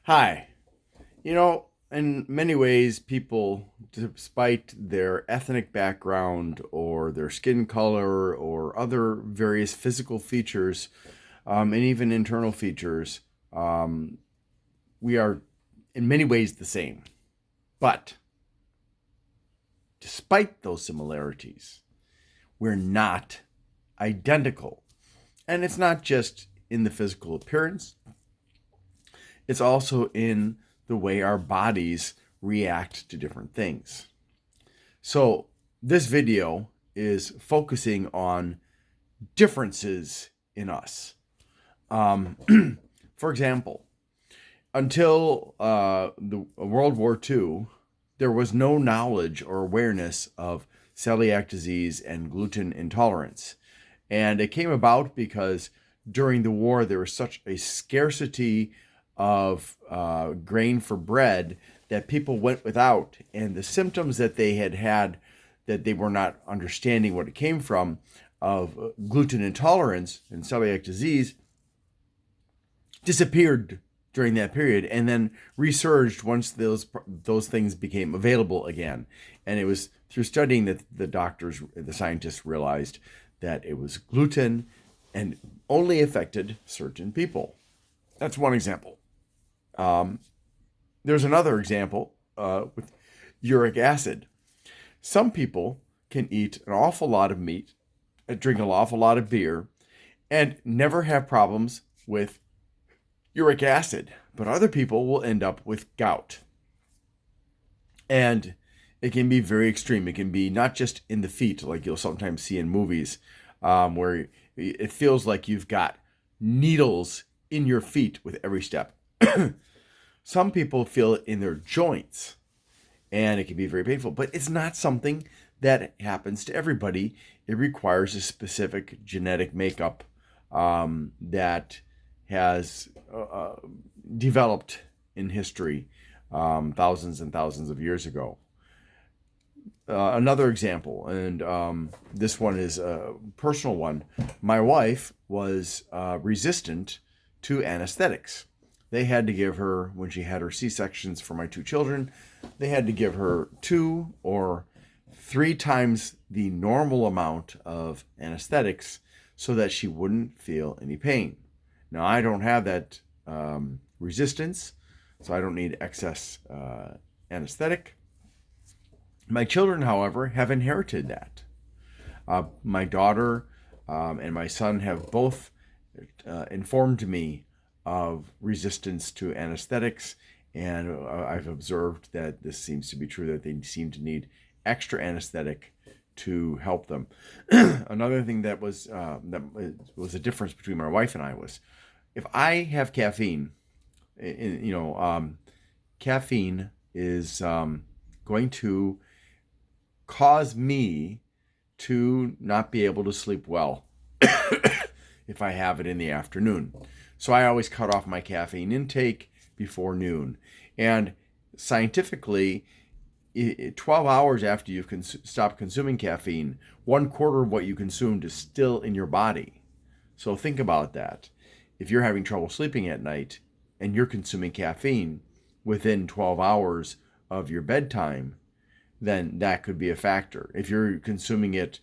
Hi. In many ways, people, despite their ethnic background or their skin color or other various physical features, and even internal features, um, we are in many ways the same. But despite those similarities, we're not identical. And it's not just in the physical appearance, it's also in the way our bodies react to different things. So, this video is focusing on differences in us. Um, for example, until the World War II, there was no knowledge or awareness of celiac disease and gluten intolerance. And it came about because during the war, there was such a scarcity of grain for bread that people went without. And the symptoms that they had that they were not understanding what it came from of gluten intolerance and celiac disease disappeared during that period and then resurged once those things became available again. And it was through studying that the scientists realized that it was gluten and only affected certain people. That's one example. There's another example with uric acid. Some people can eat an awful lot of meat, drink an awful lot of beer, and never have problems with uric acid, but other people will end up with gout. And it can be very extreme. It can be not just in the feet, like you'll sometimes see in movies, where it feels like you've got needles in your feet with every step. Some people feel it in their joints, and it can be very painful, but it's not something that happens to everybody. It requires a specific genetic makeup that has developed in history thousands and thousands of years ago. Another example, and this one is a personal one. My wife was resistant to anesthetics. They had to give her, when she had her C-sections for my two children, they had to give her 2 or 3 times the normal amount of anesthetics so that she wouldn't feel any pain. Now, I don't have that resistance, so I don't need excess anesthetic. My children, however, have inherited that. My daughter and my son have both informed me of resistance to anesthetics, and I've observed that this seems to be true, that they seem to need extra anesthetic to help them. Another thing that was a difference between my wife and I was, if I have caffeine, caffeine is going to cause me to not be able to sleep well if I have it in the afternoon. So I always cut off my caffeine intake before noon. And scientifically, 12 hours after you've stopped consuming caffeine, 1/4 of what you consumed is still in your body. So think about that. If you're having trouble sleeping at night and you're consuming caffeine within 12 hours of your bedtime, then that could be a factor. If you're consuming it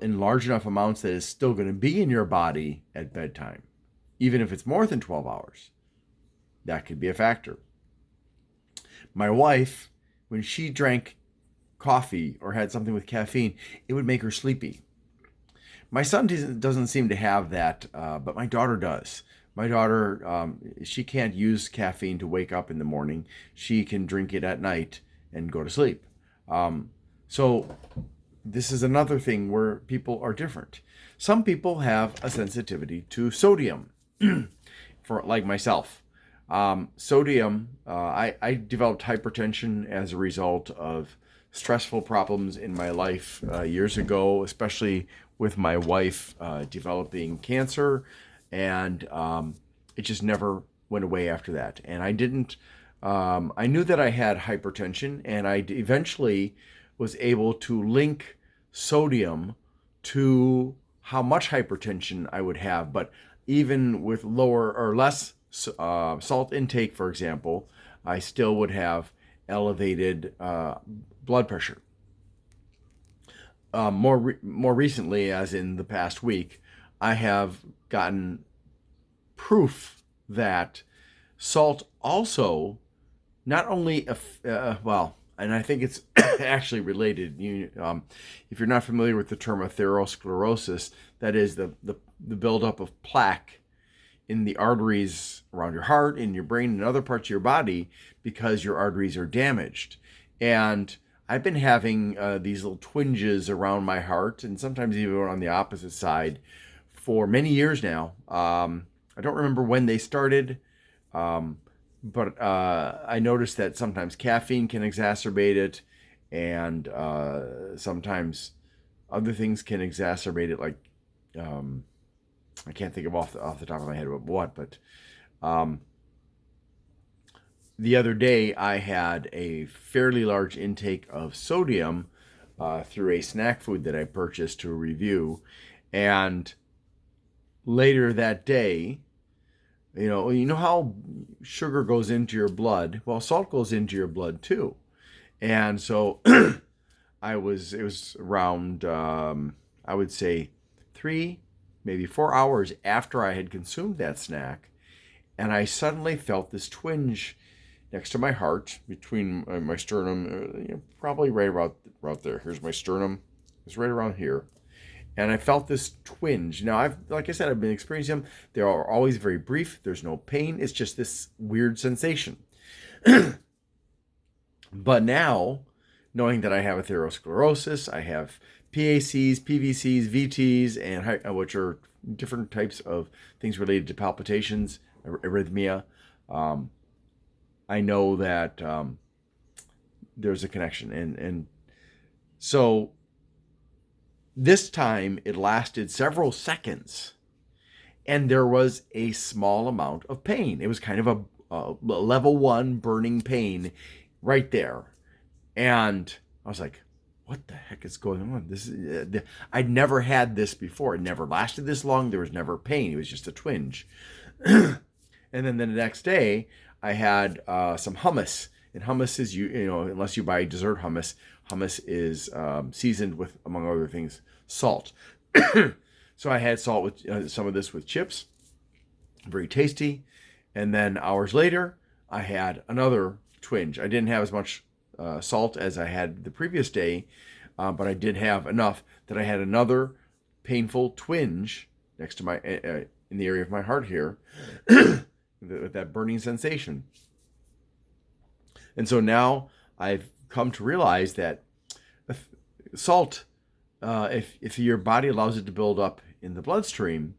in large enough amounts that it's still going to be in your body at bedtime, even if it's more than 12 hours, that could be a factor. My wife, when she drank coffee or had something with caffeine, it would make her sleepy. My son doesn't seem to have that, but my daughter does. My daughter, she can't use caffeine to wake up in the morning. She can drink it at night and go to sleep. So this is another thing where people are different. Some people have a sensitivity to sodium, for like myself. Sodium, I developed hypertension as a result of stressful problems in my life years ago, especially with my wife developing cancer, and it just never went away after that. And I knew that I had hypertension, and I eventually was able to link sodium to how much hypertension I would have, but even with lower or less salt intake, for example, I still would have elevated blood pressure. More recently, as in the past week, I have gotten proof that salt also not only and I think it's actually related. If you're not familiar with the term atherosclerosis, that is the buildup of plaque in the arteries around your heart, in your brain, and other parts of your body because your arteries are damaged. And I've been having these little twinges around my heart, and sometimes even on the opposite side, for many years now. I don't remember when they started, but I noticed that sometimes caffeine can exacerbate it, and sometimes other things can exacerbate it, like I can't think of off the top of my head what, but the other day I had a fairly large intake of sodium through a snack food that I purchased to review, and later that day, you know how sugar goes into your blood. Well, salt goes into your blood too, and so it was around I would say 3, maybe 4 hours after I had consumed that snack, and I suddenly felt this twinge next to my heart, between my sternum, probably right about there. Here's my sternum. It's right around here. And I felt this twinge. Now, like I said, I've been experiencing them. They are always very brief. There's no pain. It's just this weird sensation. But now, knowing that I have atherosclerosis, I have PACs, PVCs, VTs, and which are different types of things related to palpitations, arrhythmia. I know that there's a connection, and so this time it lasted several seconds, and there was a small amount of pain. It was kind of a level 1 burning pain right there, and I was like, "What the heck is going on?" This is I'd never had this before. It never lasted this long. There was never pain. It was just a twinge. And then the next day, I had some hummus. And hummus is, unless you buy dessert hummus, hummus is seasoned with, among other things, salt. So I had salt with some of this with chips, very tasty. And then hours later, I had another twinge. I didn't have as much salt as I had the previous day, but I did have enough that I had another painful twinge next to my in the area of my heart here. With that burning sensation. And so now I've come to realize that salt, if your body allows it to build up in the bloodstream,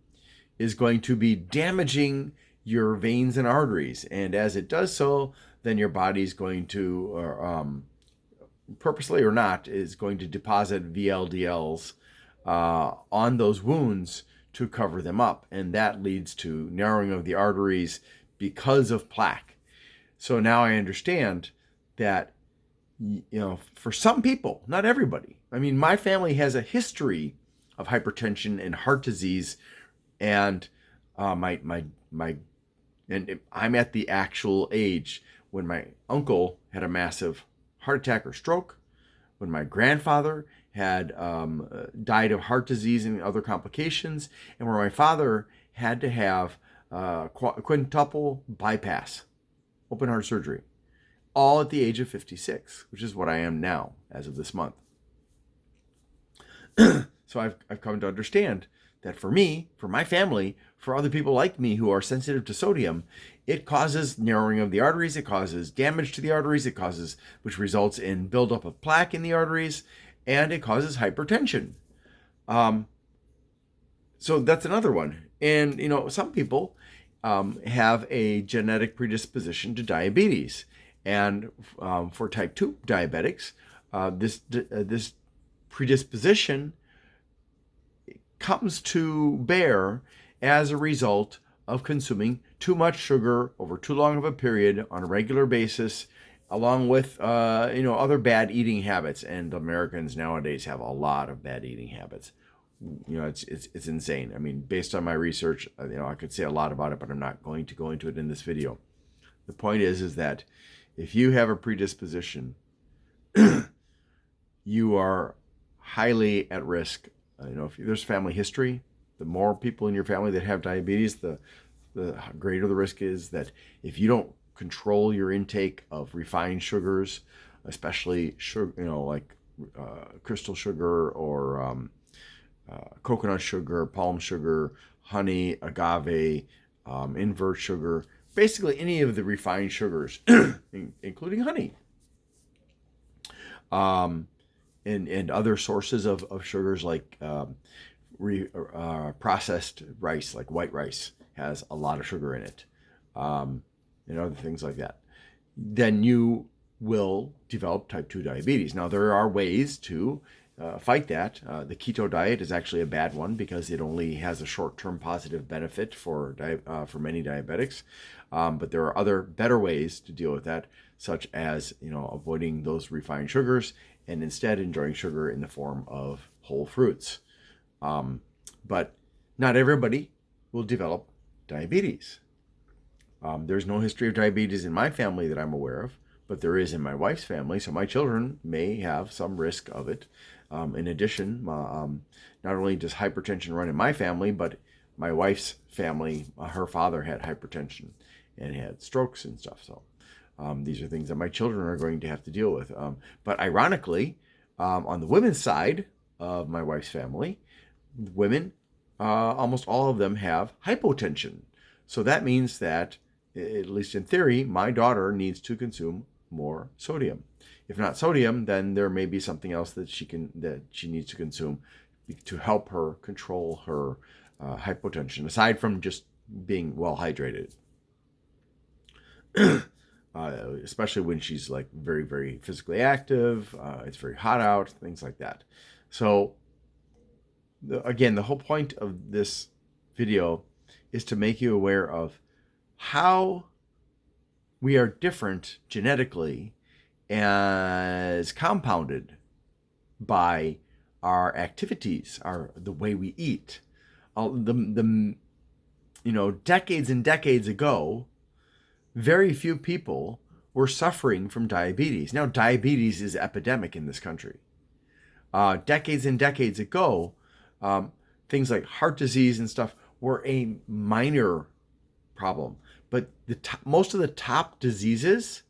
is going to be damaging your veins and arteries. And as it does so, then your body's going to, purposely or not, is going to deposit VLDLs on those wounds to cover them up, and that leads to narrowing of the arteries because of plaque. So now I understand that, for some people, not everybody. I mean, my family has a history of hypertension and heart disease, and and I'm at the actual age when my uncle had a massive heart attack or stroke, when my grandfather had died of heart disease and other complications, and where my father had to have quintuple bypass, open heart surgery, all at the age of 56, which is what I am now as of this month. So I've come to understand that for me, for my family, for other people like me who are sensitive to sodium, it causes narrowing of the arteries, it causes damage to the arteries, which results in buildup of plaque in the arteries, and it causes hypertension. So that's another one. And, some people have a genetic predisposition to diabetes. And for type 2 diabetics, this predisposition comes to bear as a result of consuming too much sugar over too long of a period on a regular basis, along with other bad eating habits. And Americans nowadays have a lot of bad eating habits, it's insane. I mean, based on my research, I could say a lot about it, but I'm not going to go into it in this video. The point is that if you have a predisposition, you are highly at risk. If there's family history, the more people in your family that have diabetes, the greater the risk is that if you don't control your intake of refined sugars, especially sugar, like crystal sugar or coconut sugar, palm sugar, honey, agave, invert sugar, basically any of the refined sugars, including honey, and other sources of sugars like processed rice, like white rice, has a lot of sugar in it, and other things like that, then you will develop type 2 diabetes. Now, there are ways to fight that. The keto diet is actually a bad one because it only has a short-term positive benefit for many diabetics. But there are other better ways to deal with that, such as avoiding those refined sugars and instead enjoying sugar in the form of whole fruits. But not everybody will develop diabetes. There's no history of diabetes in my family that I'm aware of, but there is in my wife's family, so my children may have some risk of it. In addition, not only does hypertension run in my family, but my wife's family, her father had hypertension and had strokes and stuff. So these are things that my children are going to have to deal with. But ironically, on the women's side of my wife's family, women, almost all of them have hypotension. So that means that, at least in theory, my daughter needs to consume more sodium. If not sodium, then there may be something else that she needs to consume to help her control her hypotension, aside from just being well hydrated. Especially when she's like very, very physically active, it's very hot out, things like that. So again, the whole point of this video is to make you aware of how we are different genetically as compounded by our activities, the way we eat. Decades and decades ago, very few people were suffering from diabetes. Now, diabetes is epidemic in this country. Decades and decades ago, things like heart disease and stuff were a minor problem. But most of the top diseases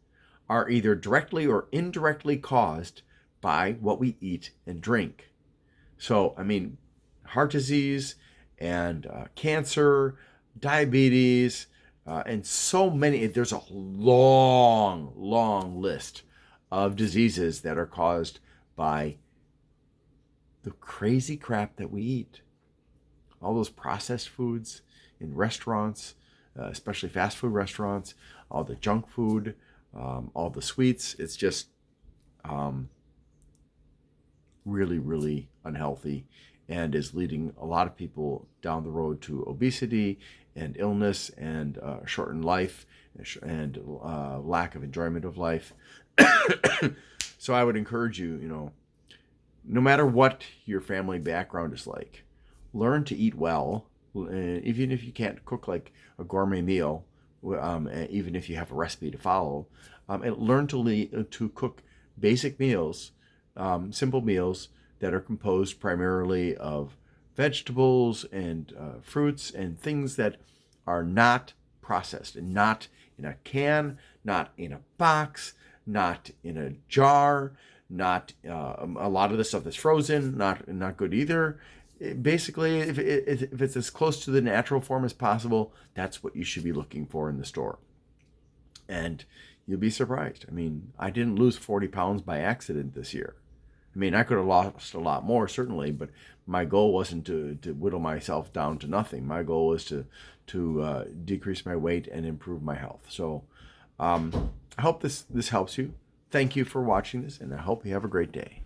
are either directly or indirectly caused by what we eat and drink. So, I mean, heart disease and cancer, diabetes, and so many, there's a long, long list of diseases that are caused by the crazy crap that we eat. All those processed foods in restaurants, especially fast food restaurants, all the junk food, all the sweets. It's just really, really unhealthy and is leading a lot of people down the road to obesity and illness and shortened life and lack of enjoyment of life. So I would encourage you, no matter what your family background is like, learn to eat well. Even if you can't cook like a gourmet meal, even if you have a recipe to follow, and learn to cook basic meals, simple meals that are composed primarily of vegetables and fruits and things that are not processed and not in a can, not in a box, not in a jar, not a lot of the stuff that's frozen, not good either. Basically, if it's as close to the natural form as possible, that's what you should be looking for in the store. And you'll be surprised. I mean, I didn't lose 40 pounds by accident this year. I mean, I could have lost a lot more, certainly, but my goal wasn't to whittle myself down to nothing. My goal was to decrease my weight and improve my health. So I hope this helps you. Thank you for watching this, and I hope you have a great day.